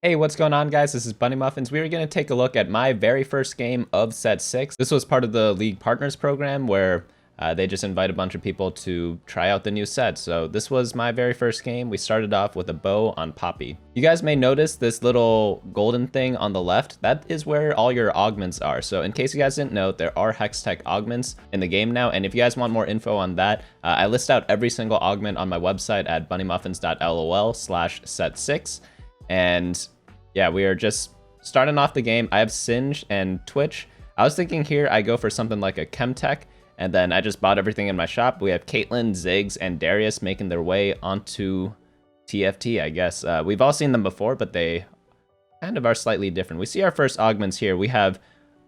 Hey, what's going on, guys? This is Bunny Muffins. We are going to take a look at my very first game of Set 6. This was part of the League Partners program where they just invite a bunch of people to try out the new set. So this was my very first game. We started off with a bow on Poppy. You guys may notice this little golden thing on the left. That is where all your augments are. So in case you guys didn't know, there are chemtech augments in the game now. And if you guys want more info on that, I list out every single augment on my website at bunnymuffins.lol/set6. And yeah, we are just starting off the game. I have Singe and Twitch. I was thinking here I go for something like a chemtech, and then I just bought everything in my shop. We have Caitlyn, Ziggs, and Darius making their way onto TFT, I guess. We've all seen them before, but they kind of are slightly different. We see our first augments here. We have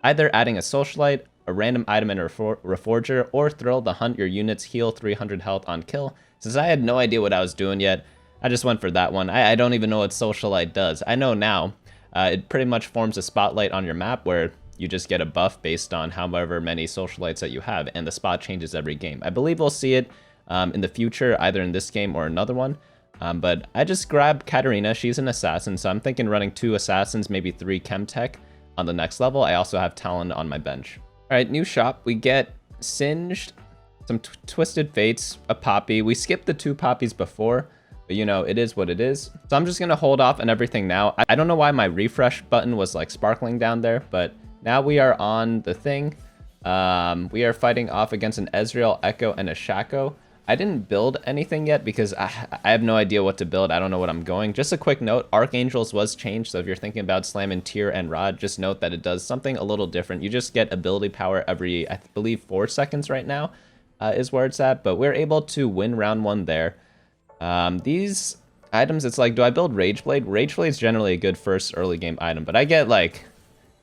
either adding a socialite, a random item in a reforger, or thrill to hunt your units, heal 300 health on kill. Since I had no idea what I was doing yet, I just went for that one. I don't even know what socialite does. I know now. It pretty much forms a spotlight on your map where you just get a buff based on however many socialites that you have, and the spot changes every game. I believe we'll see it in the future, either in this game or another one. But I just grabbed Katarina. She's an assassin, so I'm thinking running 2 assassins, maybe 3 chemtech on the next level. I also have Talon on my bench. All right, new shop. We get Singed, some Twisted Fates, a Poppy. We skipped the 2 Poppies before, but you know, it is what it is. So I'm just gonna hold off on everything now. I don't know why my refresh button was like sparkling down there, but now we are on the thing. We are fighting off against an Ezreal, Echo, and a Shaco. I didn't build anything yet because I have no idea what to build. I don't know what I'm going. Just a quick note, Archangels was changed, so if you're thinking about slamming Tier and Rod, just note that it does something a little different. You just get ability power every, I believe, 4 seconds right now is where it's at, but we're able to win round 1 there. These items, it's like, do I build Rageblade? Rageblade is generally a good first early game item, but I get like,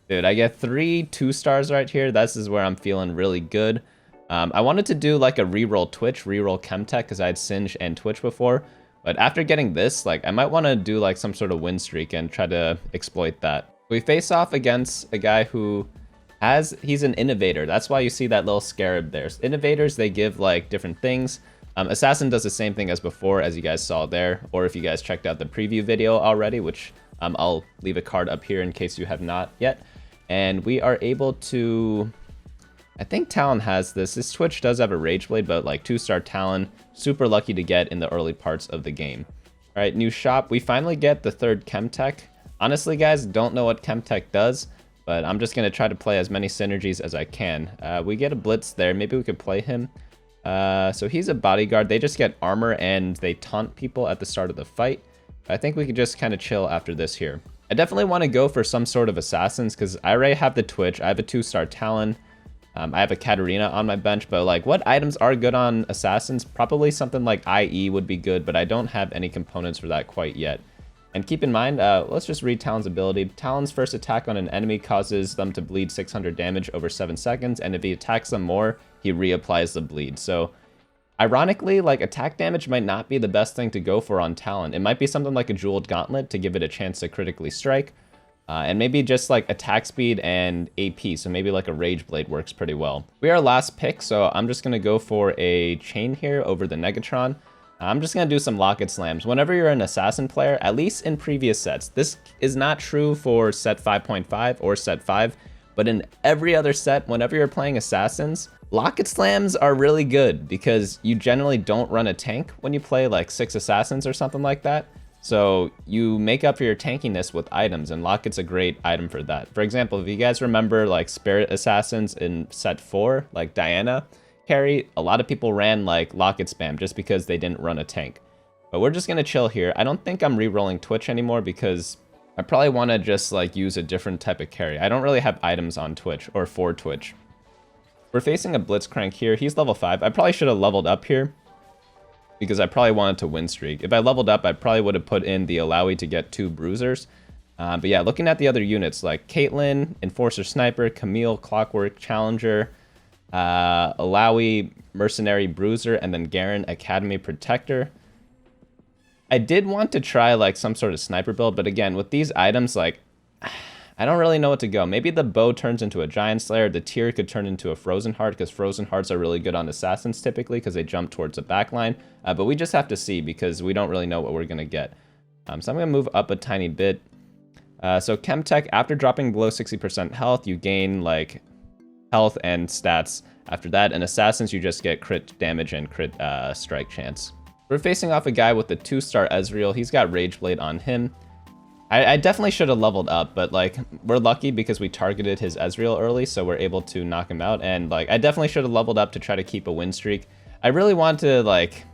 dude, I get 3 2-stars right here. This is where I'm feeling really good. I wanted to do like a reroll Twitch, reroll chemtech, because I had Singe and Twitch before, but after getting this, like, I might want to do like some sort of win streak and try to exploit that. We face off against a guy who he's an innovator. That's why you see that little scarab there. Innovators, they give like different things. Assassin does the same thing as before, as you guys saw there, or if you guys checked out the preview video already, which I'll leave a card up here in case you have not yet. And we are able to, I think Talon has this. This Twitch does have a Rageblade, but like 2-star Talon, super lucky to get in the early parts of the game. All right, new shop. We finally get the 3rd chemtech. Honestly, guys, don't know what chemtech does, but I'm just gonna try to play as many synergies as I can. We get a blitz there. Maybe we could play him. So he's a bodyguard. They just get armor and they taunt people at the start of the fight. I think we could just kind of chill after this here. I definitely want to go for some sort of assassins because I already have the Twitch. I have a 2-star Talon. I have a Katarina on my bench, but like, what items are good on assassins? Probably something like IE would be good, but I don't have any components for that quite yet. And keep in mind, let's just read Talon's ability. Talon's first attack on an enemy causes them to bleed 600 damage over 7 seconds, and if he attacks them more, he reapplies the bleed. So, ironically, like, attack damage might not be the best thing to go for on Talon. It might be something like a Jeweled Gauntlet to give it a chance to critically strike, and maybe just like attack speed and AP, so maybe like a Rageblade works pretty well. We are our last pick, so I'm just going to go for a Chain here over the Negatron. I'm just going to do some Locket slams. Whenever you're an assassin player, at least in previous sets, this is not true for set 5.5 or set 5, but in every other set, whenever you're playing assassins, Locket slams are really good because you generally don't run a tank when you play like 6 assassins or something like that. So you make up for your tankiness with items, and Locket's a great item for that. For example, if you guys remember like Spirit Assassins in set 4, like Diana carry, a lot of people ran like Locket spam just because they didn't run a tank. But we're just gonna chill here. I don't think I'm re-rolling Twitch anymore because I probably want to just like use a different type of carry. I don't really have items on Twitch or for Twitch. We're facing a Blitzcrank here. He's level 5. I probably should have leveled up here because I probably wanted to win streak. If I leveled up, I probably would have put in the Alawi to get 2 bruisers. But yeah, looking at the other units like Caitlyn, Enforcer Sniper, Camille, Clockwork, Challenger, Alawi, Mercenary Bruiser, and then Garen, Academy Protector. I did want to try like some sort of sniper build, but again, with these items, like, I don't really know what to go. Maybe the bow turns into a Giant Slayer. The Tier could turn into a Frozen Heart because Frozen Hearts are really good on assassins typically because they jump towards the backline. But we just have to see because we don't really know what we're going to get. So I'm going to move up a tiny bit. So chemtech, after dropping below 60% health, you gain like health and stats after that. And assassins, you just get crit damage and crit strike chance. We're facing off a guy with the 2-star Ezreal. He's got Rage Blade on him. I definitely should have leveled up, but like we're lucky because we targeted his Ezreal early, so we're able to knock him out. And like I definitely should have leveled up to try to keep a win streak. I really want to like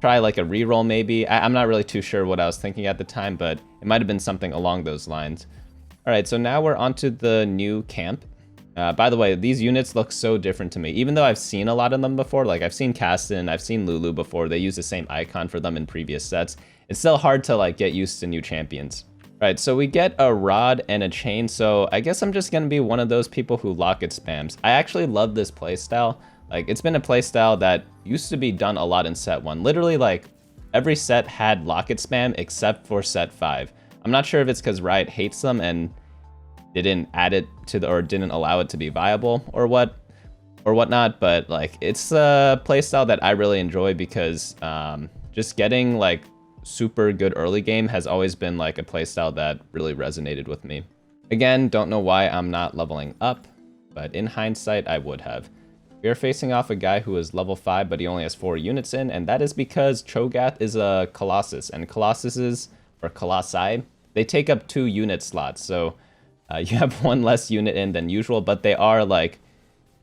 try like a reroll maybe. I'm not really too sure what I was thinking at the time, but it might have been something along those lines. All right, so now we're onto the new camp. By the way, these units look so different to me, even though I've seen a lot of them before. Like I've seen Kasten, I've seen Lulu before. They use the same icon for them in previous sets. It's still hard to like get used to new champions. All right, so we get a rod and a chain. So I guess I'm just gonna be one of those people who Locket spams. I actually love this playstyle. Like it's been a playstyle that used to be done a lot in set 1. Literally like every set had Locket spam except for set 5. I'm not sure if it's because Riot hates them and didn't add it to the, or didn't allow it to be viable or whatnot, but like it's a playstyle that I really enjoy because just getting like super good early game has always been like a playstyle that really resonated with me. Again, don't know why I'm not leveling up, but in hindsight, I would have. We are facing off a guy who is level 5, but he only has 4 units in, and that is because Cho'Gath is a Colossus, and Colossuses, or Colossi, they take up 2 unit slots, so you have 1 less unit in than usual, but they are like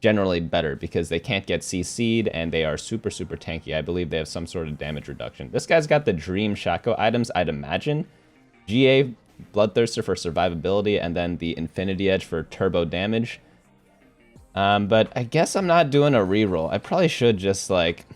generally better because they can't get CC'd and they are super, super tanky. I believe they have some sort of damage reduction. This guy's got the Dream Shaco items, I'd imagine. GA, Bloodthirster for survivability, and then the Infinity Edge for turbo damage. But I guess I'm not doing a reroll. I probably should just like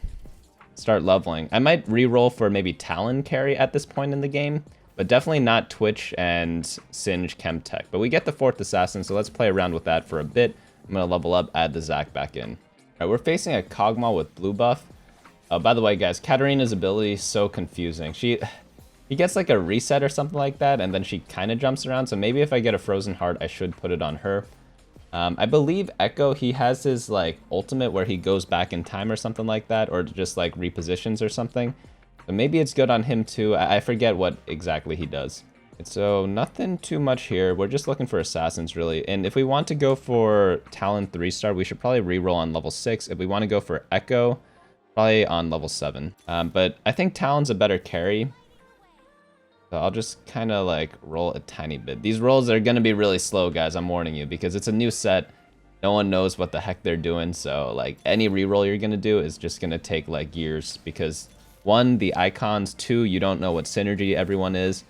start leveling. I might reroll for maybe Talon carry at this point in the game, but definitely not Twitch and Singe Chemtech. But we get the 4th Assassin, so let's play around with that for a bit. I'm going to level up, add the Zac back in. All right, we're facing a Kog'Maw with blue buff. By the way, guys, Katarina's ability is so confusing. He gets like a reset or something like that, and then she kind of jumps around. So maybe if I get a Frozen Heart, I should put it on her. I believe Echo, he has his like ultimate where he goes back in time or something like that, or just like repositions or something. So maybe it's good on him too. I forget what exactly he does. So nothing too much here. We're just looking for assassins really. And if we want to go for Talon 3-star, we should probably reroll on level 6. If we want to go for Echo, probably on level 7. But I think Talon's a better carry. So I'll just kind of like roll a tiny bit. These rolls are going to be really slow, guys. I'm warning you because it's a new set. No one knows what the heck they're doing. So like any reroll you're going to do is just going to take like years because 1, the icons, 2, you don't know what synergy everyone is.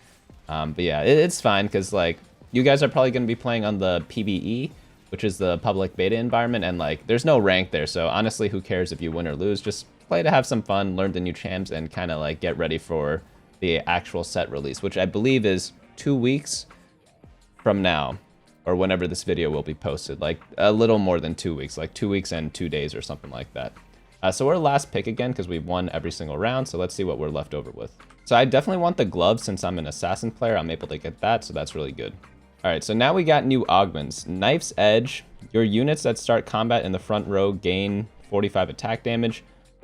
But yeah, it's fine because like you guys are probably going to be playing on the PBE, which is the public beta environment, and like there's no rank there. So honestly, who cares if you win or lose? Just play to have some fun, learn the new champs, and kind of like get ready for the actual set release, which I believe is 2 weeks from now, or whenever this video will be posted. Like a little more than 2 weeks, like 2 weeks and 2 days or something like that. So we're last pick again because we've won every single round. So let's see what we're left over with. So I definitely want the gloves since I'm an assassin player. I'm able to get that, so that's really good. All right, so now we got new augments. Knife's Edge. Your units that start combat in the front row gain 45 attack damage,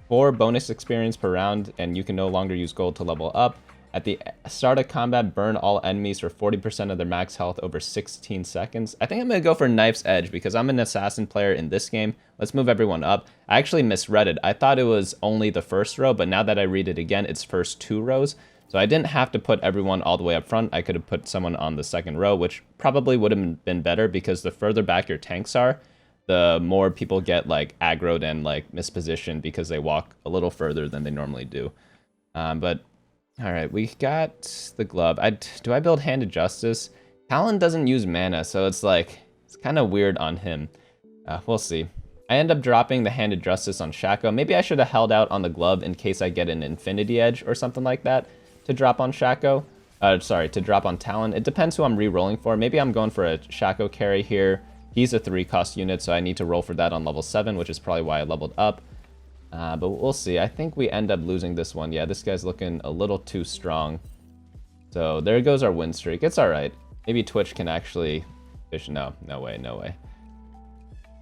4 bonus experience per round, and you can no longer use gold to level up. At the start of combat, burn all enemies for 40% of their max health over 16 seconds. I think I'm going to go for Knife's Edge because I'm an assassin player in this game. Let's move everyone up. I actually misread it. I thought it was only the first row, but now that I read it again, it's first 2 rows. So I didn't have to put everyone all the way up front. I could have put someone on the second row, which probably would have been better because the further back your tanks are, the more people get like aggroed and like mispositioned because they walk a little further than they normally do. But all right, we got the glove. Do I build Hand of Justice? Talon doesn't use mana, so it's like, it's kind of weird on him. We'll see. I end up dropping the Hand of Justice on Shaco. Maybe I should have held out on the glove in case I get an Infinity Edge or something like that to drop on Shaco. Sorry, to drop on Talon. It depends who I'm re-rolling for. Maybe I'm going for a Shaco carry here. He's a 3-cost unit, so I need to roll for that on level 7, which is probably why I leveled up. But we'll see. I think we end up losing this one. Yeah, this guy's looking a little too strong. So there goes our win streak. It's all right. Maybe Twitch can actually fish. No way, no way.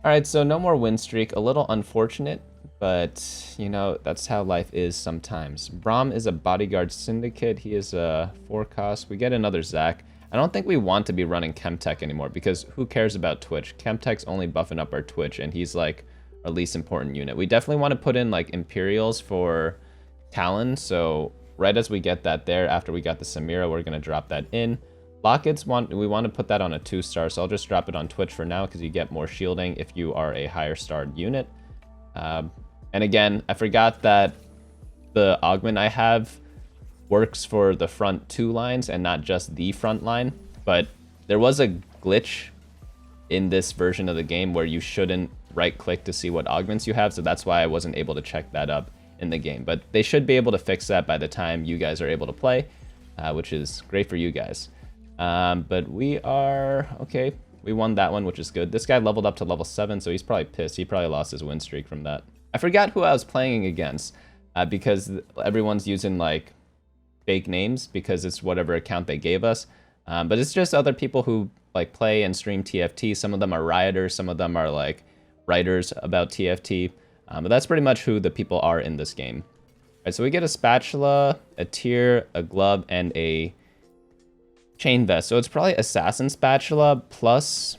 All right, so no more win streak. A little unfortunate, but you know, that's how life is sometimes. Braum is a bodyguard syndicate. He is a 4-cost. We get another Zac. I don't think we want to be running chemtech anymore because who cares about Twitch? Chemtech's only buffing up our Twitch, and he's like our least important unit. We definitely want to put in like Imperials for Talon, so right as we get that there, after we got the Samira, we're going to drop that in. Lockets, we want to put that on a 2-star, so I'll just drop it on Twitch for now because you get more shielding if you are a higher starred unit. And again, I forgot that the augment I have works for the front 2 lines and not just the front line, but there was a glitch in this version of the game where you shouldn't right click to see what augments you have, so that's why I wasn't able to check that up in the game, but they should be able to fix that by the time you guys are able to play, which is great for you guys. But we are okay, we won that one, which is good. This guy leveled up to level 7, so he's probably pissed. He probably lost his win streak from that. I forgot who I was playing against because everyone's using like fake names because it's whatever account they gave us, but it's just other people who like play and stream TFT. Some of them are rioters, some of them are like writers about TFT, but that's pretty much who the people are in this game. All right, so we get a spatula, a tier, a glove, and a chain vest. So it's probably assassin spatula plus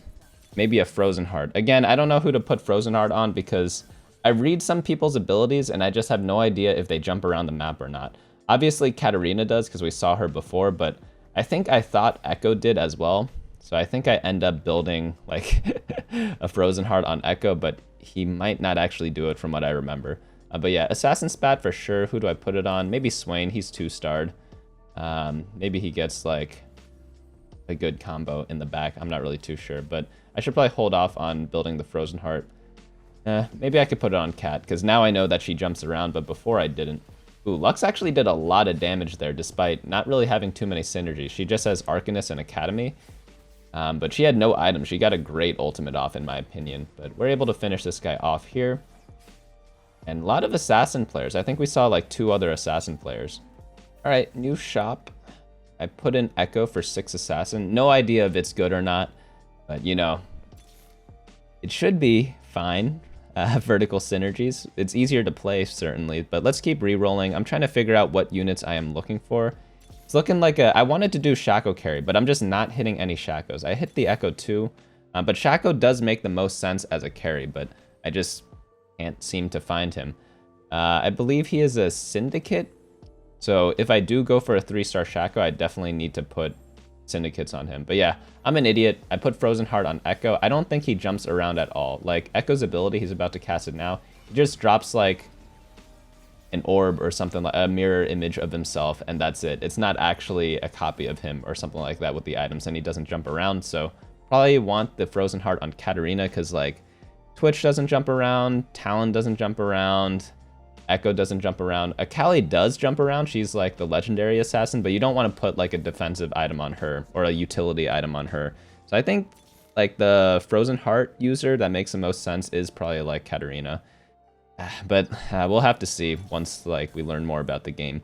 maybe a frozen heart. Again, I don't know who to put frozen heart on because I read some people's abilities and I just have no idea if they jump around the map or not. Obviously, Katarina does because we saw her before, but I thought Echo did as well. So I think I end up building like a frozen heart on Echo, but he might not actually do it from what I remember. But yeah, Assassin Spat for sure. Who do I put it on? Maybe SWAIN, he's 2-starred. Maybe he gets like a good combo in the back. I'm not really too sure, but I should probably hold off on building the frozen heart. Maybe I could put it on Cat, because now I know that she jumps around, but before I didn't. Ooh, Lux actually did a lot of damage there, despite not really having too many synergies. She just has Arcanist and Academy, but she had no items. She got a great ultimate off, in my opinion. But we're able to finish this guy off here. And a lot of Assassin players. I think we saw like 2 other Assassin players. All right, new shop. I put in Echo for 6 Assassin. No idea if it's good or not, but you know, it should be fine. Vertical synergies. It's easier to play, certainly, but let's keep re-rolling. I'm trying to figure out what units I am looking for. It's looking like I wanted to do Shaco carry, but I'm just not hitting any Shacos. I hit the Echo too, but Shaco does make the most sense as a carry, but I just can't seem to find him. I believe he is a Syndicate, so if I do go for a 3-star Shaco, I definitely need to put Syndicates on him. But yeah, I'm an idiot. I put Frozen Heart on Echo. I don't think he jumps around at all. Like, Echo's ability, he's about to cast it now, he just drops like an orb or something, like a mirror image of himself, and that's it. It's not actually a copy of him or something like that with the items, and he doesn't jump around. So probably want the Frozen Heart on Katarina, because like Twitch doesn't jump around, Talon doesn't jump around, Echo doesn't jump around. Akali does jump around. She's like the legendary assassin, but you don't want to put like a defensive item on her or a utility item on her. So I think like the Frozen Heart user that makes the most sense is probably like Katarina. But we'll have to see once like we learn more about the game.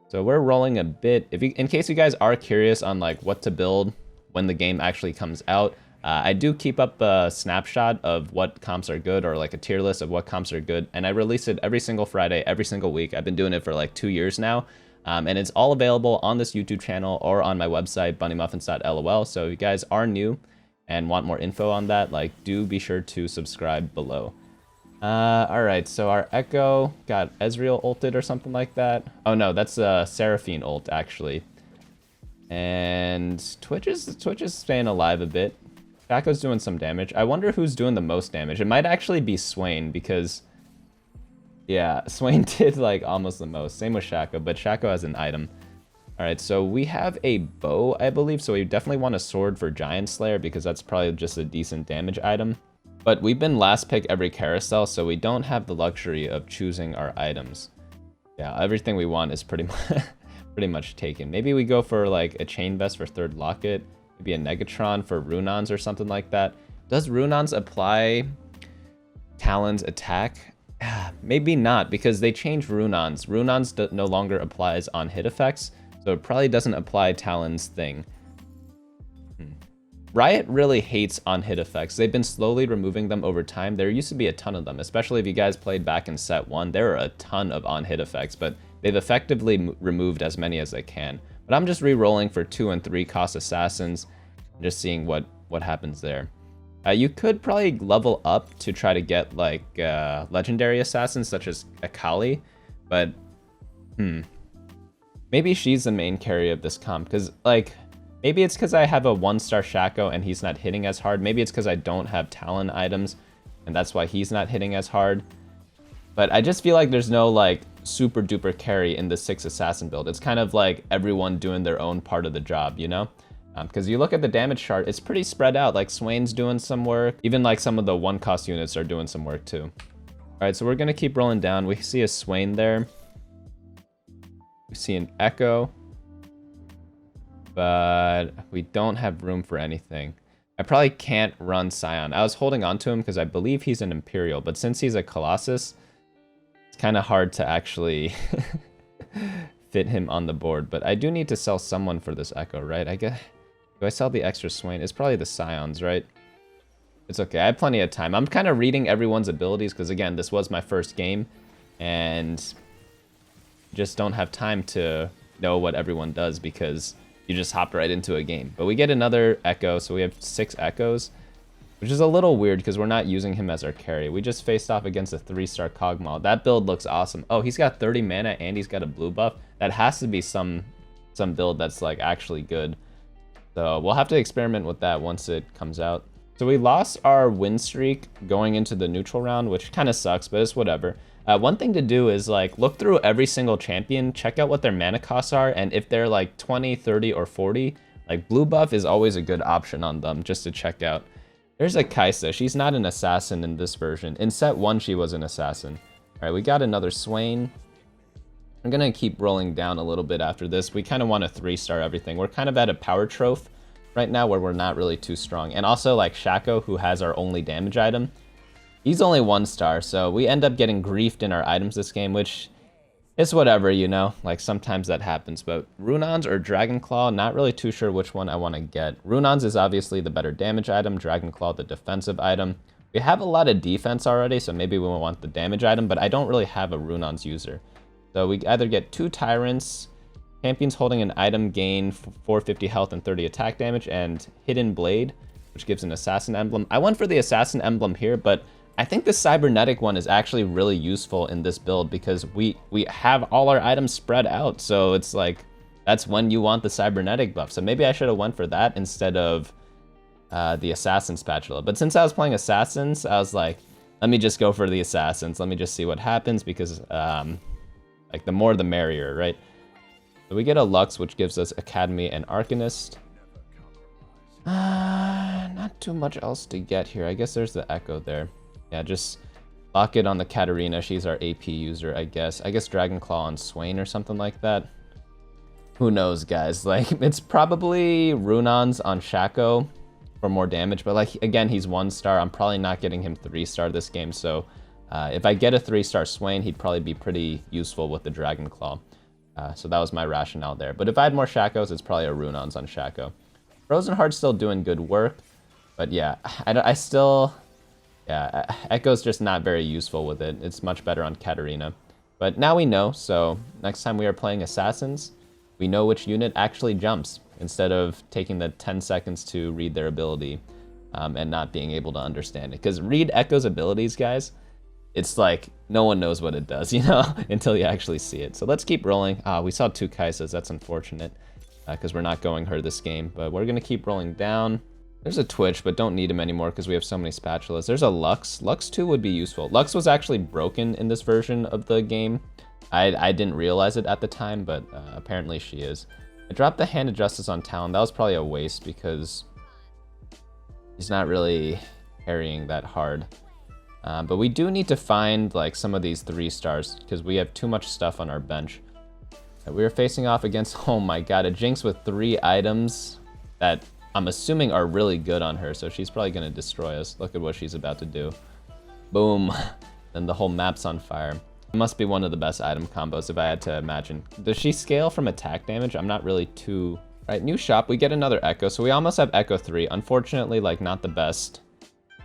So we're rolling a bit. In case you guys are curious on like what to build when the game actually comes out, I do keep up a snapshot of what comps are good, or like a tier list of what comps are good, and I release it every single Friday, every single week. I've been doing it for like 2 years now, and it's all available on this YouTube channel or on my website, bunnymuffins.lol. So if you guys are new and want more info on that, like, do be sure to subscribe below. All right, so our Echo got Ezreal ulted or something like that. Oh no, that's a Seraphine ult actually. And Twitch is staying alive a bit. Shaco's doing some damage. I wonder who's doing the most damage. It might actually be SWAIN, because yeah, SWAIN did like almost the most. Same with Shaco, but Shaco has an item. All right, so we have a bow, I believe, so we definitely want a sword for Giant Slayer, because that's probably just a decent damage item. But we've been last pick every carousel, so we don't have the luxury of choosing our items. Yeah, everything we want is pretty much taken. Maybe we go for like a chain vest for 3rd Locket. Maybe a Negatron for Runons or something like that. Does Runons apply Talon's attack? Maybe not, because they changed Runons. Runons no longer applies on hit effects, so it probably doesn't apply Talon's thing. Riot really hates on hit effects. They've been slowly removing them over time. There used to be a ton of them, especially if you guys played back in set 1. There are a ton of on hit effects, but they've effectively removed as many as they can. But But I'm just re-rolling for 2 and 3 cost assassins, just seeing what happens there. You could probably level up to try to get like legendary assassins such as Akali, but maybe she's the main carry of this comp, because like maybe it's because I have a 1-star Shaco and he's not hitting as hard. Maybe it's because I don't have Talon items and that's why he's not hitting as hard. But I just feel like there's no like super duper carry in the 6 assassin build. It's kind of like everyone doing their own part of the job, you know? Because you look at the damage chart, it's pretty spread out. Like SWAIN's doing some work. Even like some of the 1-cost units are doing some work too. All right, so we're gonna keep rolling down. We see a SWAIN there. We see an Echo. But we don't have room for anything. I probably can't run Scion. I was holding on to him because I believe he's an Imperial, but since he's a Colossus, it's kind of hard to actually fit him on the board. But I do need to sell someone for this Echo, right? I guess. Do I sell the extra SWAIN? It's probably the Scions, right? It's okay. I have plenty of time. I'm kind of reading everyone's abilities because, again, this was my first game. And just don't have time to know what everyone does because you just hop right into a game. But we get another Echo, so we have 6 Echoes, which is a little weird because we're not using him as our carry. We just faced off against a 3-star Kog'Maw. That build looks awesome. Oh, he's got 30 mana and he's got a blue buff. That has to be some build that's like actually good. So we'll have to experiment with that once it comes out. So we lost our win streak going into the neutral round, which kind of sucks, but it's whatever. One thing to do is like look through every single champion, check out what their mana costs are, and if they're like 20, 30, or 40, like blue buff is always a good option on them just to check out. There's a Kaisa. She's not an assassin in this version. In set 1, she was an assassin. All right, we got another SWAIN. I'm gonna keep rolling down a little bit after this. We kind of want to 3-star everything. We're kind of at a power trophy right now where we're not really too strong. And also like Shaco, who has our only damage item, he's only 1-star, so we end up getting griefed in our items this game, which is whatever, you know? Like, sometimes that happens. But Runons or Dragonclaw, not really too sure which one I want to get. Runons is obviously the better damage item, Dragonclaw the defensive item. We have a lot of defense already, so maybe we want the damage item, but I don't really have a Runons user. So we either get 2 Tyrants, champions holding an item gain 450 health and 30 attack damage, and Hidden Blade, which gives an Assassin emblem. I went for the Assassin emblem here, but I think the Cybernetic one is actually really useful in this build because we have all our items spread out. So it's like, that's when you want the Cybernetic buff. So maybe I should have went for that instead of the Assassin spatula. But since I was playing Assassins, I was like, let me just go for the Assassins. Let me just see what happens because like the more the merrier, right? So we get a Lux, which gives us Academy and Arcanist. Not too much else to get here. I guess there's the Echo there. Yeah, just lock it on the Katarina. She's our AP user, I guess. I guess Dragonclaw on SWAIN or something like that. Who knows, guys? Like, it's probably Runons on Shaco for more damage. But, like, again, he's 1-star. I'm probably not getting him 3-star this game. So, if I get a 3-star SWAIN, he'd probably be pretty useful with the Dragonclaw. So that was my rationale there. But if I had more Shacos, it's probably a Runons on Shaco. Frozen Heart's still doing good work. But, yeah, I still... Yeah, Echo's just not very useful with it. It's much better on Katarina. But now we know, so next time we are playing Assassins, we know which unit actually jumps, instead of taking the 10 seconds to read their ability and not being able to understand it. Because read Echo's abilities, guys, it's like no one knows what it does, you know, until you actually see it. So let's keep rolling. We saw 2 Kaisas, that's unfortunate, because we're not going her this game. But we're going to keep rolling down. There's a Twitch, but don't need him anymore because we have so many spatulas. There's a Lux. Lux 2 would be useful. Lux was actually broken in this version of the game. I didn't realize it at the time, but apparently she is. I dropped the Hand of Justice on Talon. That was probably a waste because he's not really carrying that hard. But we do need to find like some of these 3-stars because we have too much stuff on our bench. We are facing off against, oh my god, a Jinx with 3 items that I'm assuming are really good on her, so she's probably going to destroy us. Look at what she's about to do. Boom. And the whole map's on fire. It must be one of the best item combos if I had to imagine. Does she scale from attack damage? I'm not really too... Right, new shop. We get another Echo, so we almost have Echo 3. Unfortunately, like, not the best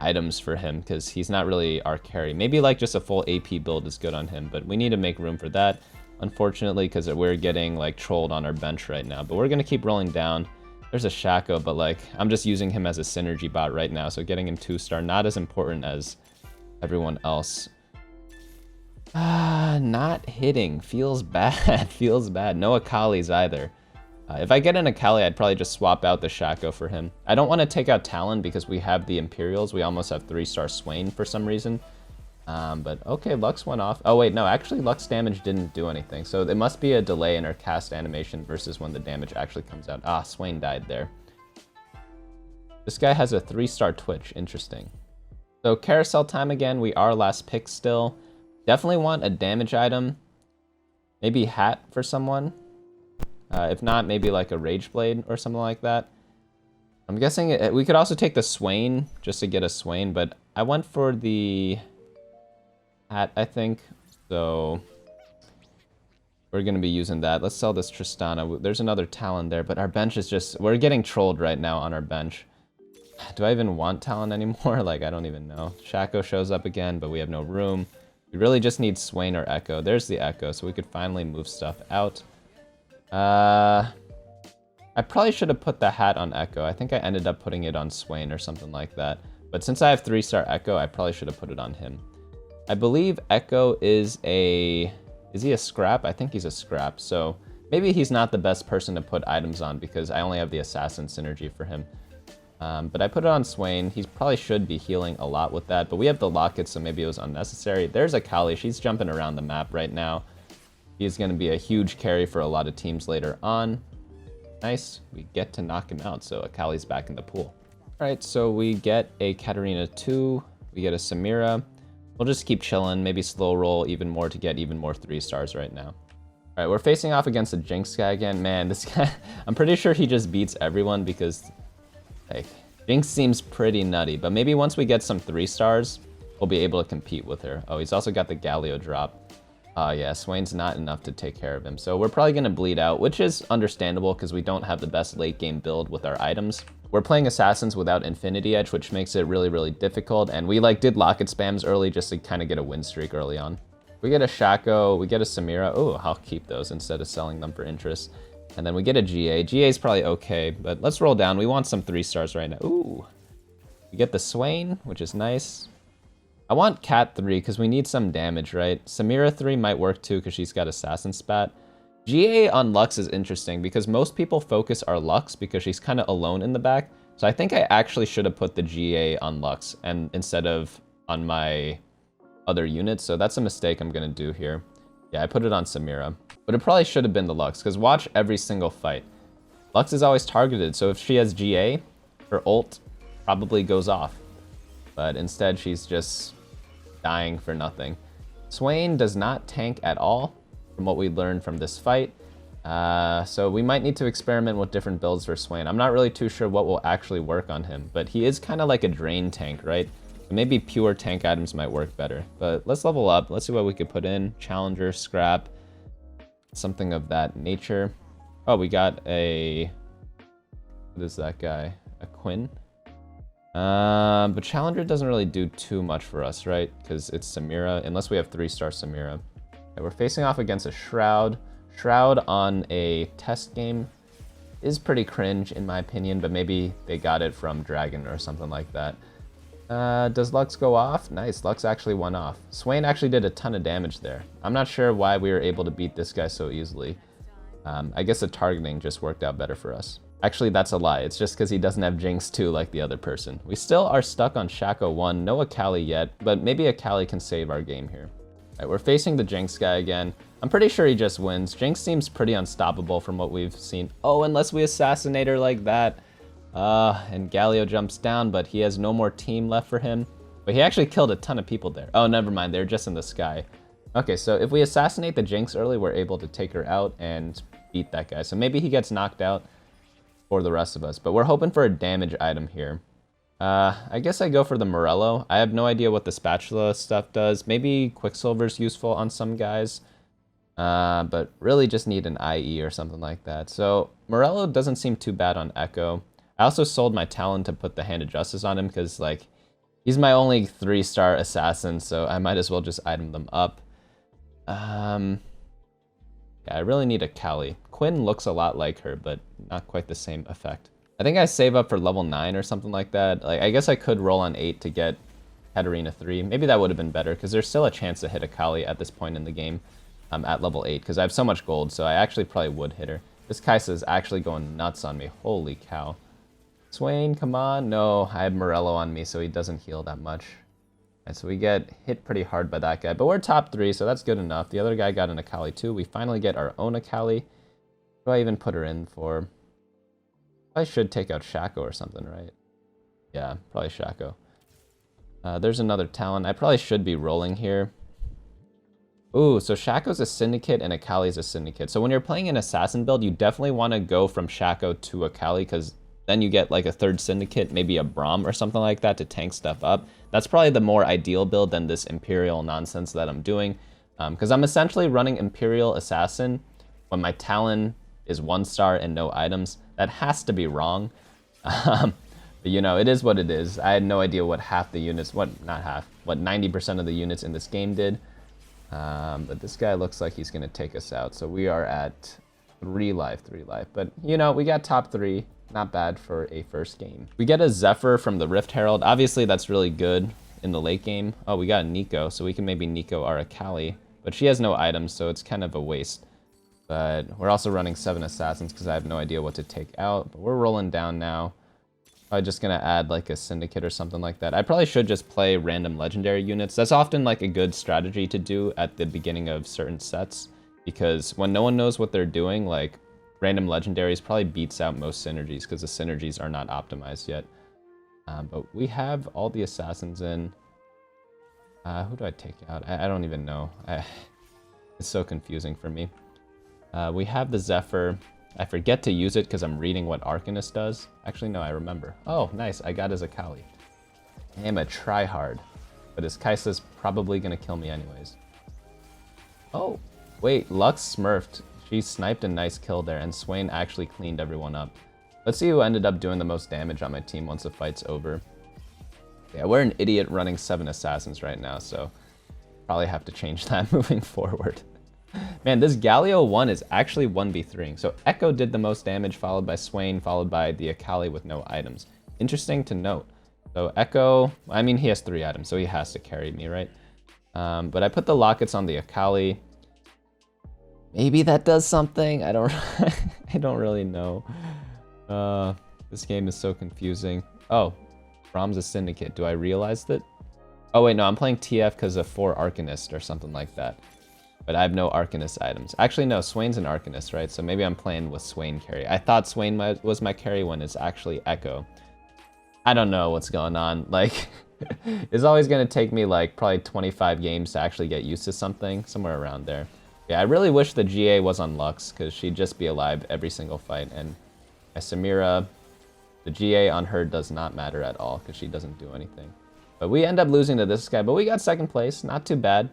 items for him because he's not really our carry. Maybe, like, just a full AP build is good on him, but we need to make room for that. unfortunately, because we're getting like trolled on our bench right now. But we're gonna keep rolling down. There's a Shaco, but like I'm just using him as a synergy bot right now, so getting him 2-star not as important as everyone else. Not hitting feels bad. Feels bad. No Akali's either. If I get an Akali, I'd probably just swap out the Shaco for him. I don't want to take out Talon because we have the Imperials. We almost have 3-star SWAIN for some reason. But okay, Lux went off. Oh wait, no, actually Lux damage didn't do anything. So it must be a delay in our cast animation versus when the damage actually comes out. Ah, SWAIN died there. This guy has a 3-star Twitch. Interesting. So carousel time again. We are last pick still. Definitely want a damage item. Maybe hat for someone. If not, maybe like a Rage Blade or something like that. I'm guessing we could also take the SWAIN just to get a SWAIN, but I went for the hat, I think. So we're going to be using that. Let's sell this Tristana. There's another Talon there, but our bench is just... We're getting trolled right now on our bench. Do I even want Talon anymore? Like, I don't even know. Shaco shows up again, but we have no room. We really just need SWAIN or Echo. There's the Echo, so we could finally move stuff out. I probably should have put the hat on Echo. I think I ended up putting it on SWAIN or something like that. But since I have 3-star Echo, I probably should have put it on him. I believe Echo is a... Is he a scrap? I think he's a scrap. So maybe he's not the best person to put items on because I only have the Assassin synergy for him. But I put it on SWAIN. He probably should be healing a lot with that. But we have the Lockets, so maybe it was unnecessary. There's Akali. She's jumping around the map right now. He's going to be a huge carry for a lot of teams later on. Nice. We get to knock him out, so Akali's back in the pool. All right, so we get a Katarina 2. We get a Samira. We'll just keep chilling, maybe slow roll even more to get even more 3-stars right now. All right, we're facing off against the Jinx guy again. Man, this guy, I'm pretty sure he just beats everyone because, like, Jinx seems pretty nutty. But maybe once we get some 3-stars, we'll be able to compete with her. Oh, he's also got the Galio drop. Yeah, SWAIN's not enough to take care of him. So we're probably going to bleed out, which is understandable because we don't have the best late game build with our items. We're playing Assassins without Infinity Edge, which makes it really, really difficult. And we like did Locket spams early just to kind of get a win streak early on. We get a Shaco, we get a Samira. Oh, I'll keep those instead of selling them for interest. And then we get a GA. GA is probably okay, but let's roll down. We want some 3-stars right now. Ooh. We get the SWAIN, which is nice. I want Cat 3 because we need some damage, right? Samira 3 might work too because she's got Assassin Spat. GA on Lux is interesting because most people focus our Lux because she's kind of alone in the back. So I think I actually should have put the GA on Lux and instead of on my other units. So that's a mistake I'm going to do here. Yeah, I put it on Samira. But it probably should have been the Lux because watch every single fight. Lux is always targeted. So if she has GA, her ult probably goes off. But instead she's just dying for nothing. SWAIN does not tank at all from what we learned from this fight. So we might need to experiment with different builds for SWAIN. I'm not really too sure what will actually work on him, but he is kind of like a drain tank, right? So maybe pure tank items might work better. But let's level up. Let's see what we could put in. Challenger, scrap, something of that nature. Oh, we got a... What is that guy? A Quinn? But Challenger doesn't really do too much for us, right? Because it's Samira, unless we have 3-star Samira. Okay, we're facing off against a Shroud. Shroud on a test game is pretty cringe in my opinion, but maybe they got it from Dragon or something like that. Does Lux go off? Nice, Lux actually went off. SWAIN actually did a ton of damage there. I'm not sure why we were able to beat this guy so easily. I guess the targeting just worked out better for us. Actually, that's a lie. It's just because he doesn't have Jinx 2 like the other person. We still are stuck on Shaco 1. No Akali yet, but maybe Akali can save our game here. All right, we're facing the Jinx guy again. I'm pretty sure he just wins. Jinx seems pretty unstoppable from what we've seen. Oh, unless we assassinate her like that. And Galio jumps down, but he has no more team left for him. But he actually killed a ton of people there. Oh, never mind. They're just in the sky. Okay, so if we assassinate the Jinx early, we're able to take her out and beat that guy. So maybe he gets knocked out for the rest of us. But we're hoping for a damage item here. I guess I go for the Morello. I have no idea what the spatula stuff does. Maybe Quicksilver's useful on some guys. But really just need an IE or something like that. So Morello doesn't seem too bad on Echo. I also sold my Talon to put the Hand of Justice on him because, like, he's my only 3-star assassin, so I might as well just item them up. Yeah, I really need a Kali. Quinn looks a lot like her, but not quite the same effect. I think I save up for level 9 or something like that. Like, I guess I could roll on 8 to get Katarina 3. Maybe that would have been better, because there's still a chance to hit a Kali at this point in the game at level 8, because I have so much gold, so I actually probably would hit her. This Kai'Sa is actually going nuts on me. Holy cow. SWAIN, come on. No, I have Morello on me, so he doesn't heal that much. And so we get hit pretty hard by that guy. But we're top 3, so that's good enough. The other guy got an Akali too. We finally get our own Akali. What do I even put her in for? I should take out Shaco or something, right? Yeah, probably Shaco. There's another Talon. I probably should be rolling here. Ooh, so Shaco's a Syndicate and Akali's a Syndicate. So when you're playing an Assassin build, you definitely want to go from Shaco to Akali, because then you get like a third Syndicate, maybe a Braum or something like that to tank stuff up. That's probably the more ideal build than this Imperial nonsense that I'm doing. Because I'm essentially running Imperial Assassin when my Talon is 1-star and no items. That has to be wrong. But you know, it is what it is. I had no idea what half the units, not half, what 90% of the units in this game did. But this guy looks like he's gonna take us out. So we are at 3 life. But you know, we got top 3. Not bad for a first game. We get a Zephyr from the Rift Herald. Obviously, that's really good in the late game. Oh, we got a Nico, so we can maybe Nico our Akali. But she has no items, so it's kind of a waste. But we're also running 7 Assassins because I have no idea what to take out. But we're rolling down now. Probably just gonna add like a Syndicate or something like that. I probably should just play random legendary units. That's often like a good strategy to do at the beginning of certain sets. Because when no one knows what they're doing, like, random legendaries probably beats out most synergies because the synergies are not optimized yet. But we have all the assassins in. Who do I take out? I don't even know. It's so confusing for me. We have the Zephyr. I forget to use it because I'm reading what Arcanist does. Actually, no, I remember. Oh, nice. I got his Akali. I am a tryhard. But his Kai'Sa's probably going to kill me anyways. Oh, wait. Lux smurfed. She sniped a nice kill there, and SWAIN actually cleaned everyone up. Let's see who ended up doing the most damage on my team once the fight's over. Yeah, we're an idiot running 7 assassins right now, so probably have to change that moving forward. Man, this Galio 1 is actually 1v3ing. So Echo did the most damage, followed by SWAIN, followed by the Akali with no items. Interesting to note. So Echo, I mean, he has 3 items, so he has to carry me, right? But I put the Lockets on the Akali. Maybe that does something. I don't I don't really know. This game is so confusing. Oh, Braum's a Syndicate. Do I realize that? Oh wait, no, I'm playing TF because of 4 Arcanist or something like that. But I have no Arcanist items. Actually, no, SWAIN's an Arcanist, right? So maybe I'm playing with SWAIN carry. I thought SWAIN was my carry when it's actually Echo. I don't know what's going on. Like, it's always going to take me like probably 25 games to actually get used to something, somewhere around there. Yeah, I really wish the GA was on Lux, because she'd just be alive every single fight. And my Samira, the GA on her does not matter at all, because she doesn't do anything. But we end up losing to this guy, but we got 2nd place. Not too bad.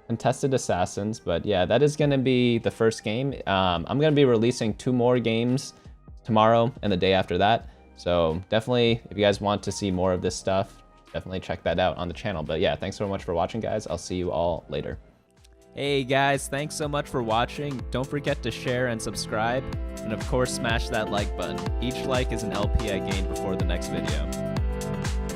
Contested Assassins, but yeah, that is going to be the first game. I'm going to be releasing 2 more games tomorrow and the day after that. So definitely, if you guys want to see more of this stuff, definitely check that out on the channel. But yeah, thanks so much for watching, guys. I'll see you all later. Hey guys, thanks so much for watching. Don't forget to share and subscribe, and of course smash that like button. Each like is an LP I gain before the next video.